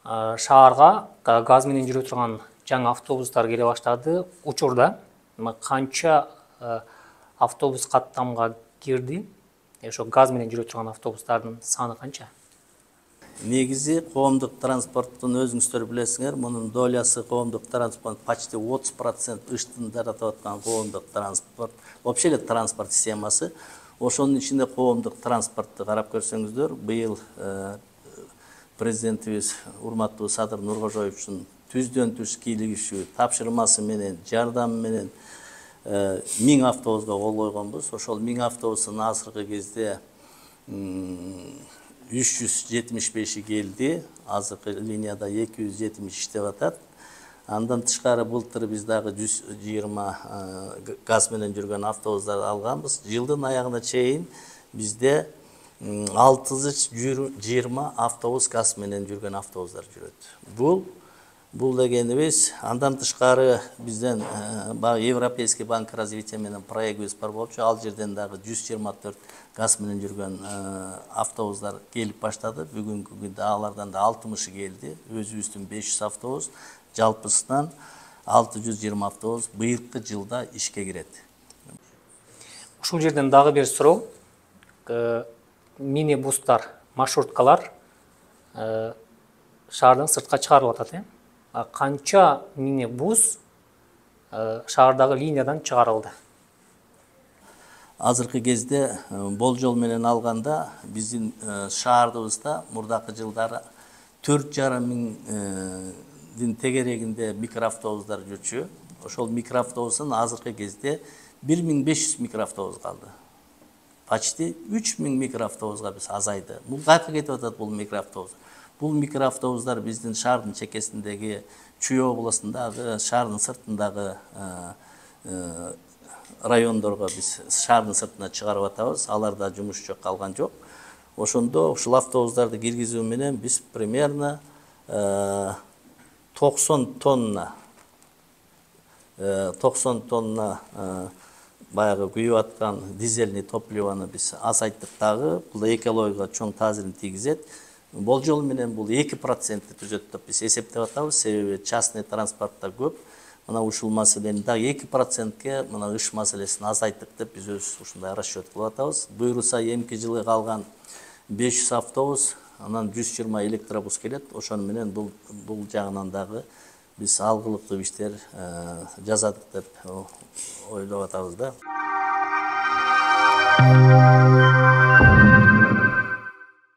шаарга газ менен жүрө турган жаңы автобустар келе баштады. Учурда канча автобус каттамга кирди? Ошо газ менен жүрө турган автобустардын саны канча? Негизи коомдук транспорттун өзүңүздөр билесиңер, мунун долясы коомдук транспорт почти 30% ыштын таратып аткан коомдук транспорт, вообще эле транспорт системасы. Ошонун ичинде коомдук транспортты карап көрсөңүздөр, быйыл президентибиз урматтуу Садыр Нуркожоевичтин түздөн түз кийлигишүү тапшырмасы менен, жардамы менен 1000 автобуска кол койгонбуз. Ошол 1000 автобустун азыркы кезде 375 келди. Азыркы линияда 270 иштеп атат. Андан тышкары былтыр биз дагы 120 газ менен жүргөн автобустарды алганбыз. Жылдын аягына чейин бизде 620 автобус газ менен жүргөн автобустар жүрөт. Бул дегенибиз, андан тышкары бизден Европейский банк развития менен проектибиз бар болчу. Ал жерден дагы 124 газ менен жүргөн автобустар келип баштады. Бүгүнкү күндө алардан да 60 келди. Өзүбүздүн 500 автобус, жалпысынан 620 автобус быйылкы жылда ишке кирет. Ушул жерден дагы бир суроо. Минибустар, маршруткалар шаардын сыртка чыгарылып атат. Канча минибус шаардагы линиядан чыгарылды? Азыркы кезде болжол менен алганда биздин шаардыбызда мурдакы жылдары 4,5 миңдин тегерегинде микроавтобустар жүрчү. Ошол микроавтобустун азыркы кезде 1500 микроавтобус калды. Почти 3000 микроавтобуска биз азайды. Бул кайерге кетип атат бул микроавтобус? Бул микроавтобустар биздин шаардын чекесиндеги Чүй областындагы, шаардын сыртындагы райондорго биз шаардын сыртына чыгарып атабыз. Аларда жумуш жок, калган жок. Ошондо ушул автобустарды киргизүү менен биз примерно 90 тонна баягы күйүп аткан дизельный топливону биз азайттык дагы. Бул экологияга чоң таасирин тийгизет. Болжол менен бул 2% түзөт деп биз эсептеп атабыз. Себеби частный транспортта көп. Мына ушул маселени дагы 2%ке мына ыш маселесин азайттык деп биз өз ушундай расчет кылып атабыз. Буйруса эмки жылы калган 500 автобус, анан 120 электробус келет. Ошону менен бул жагынан дагы биз алгылыктуу иштер жасадык деп ойлоп атабыз да.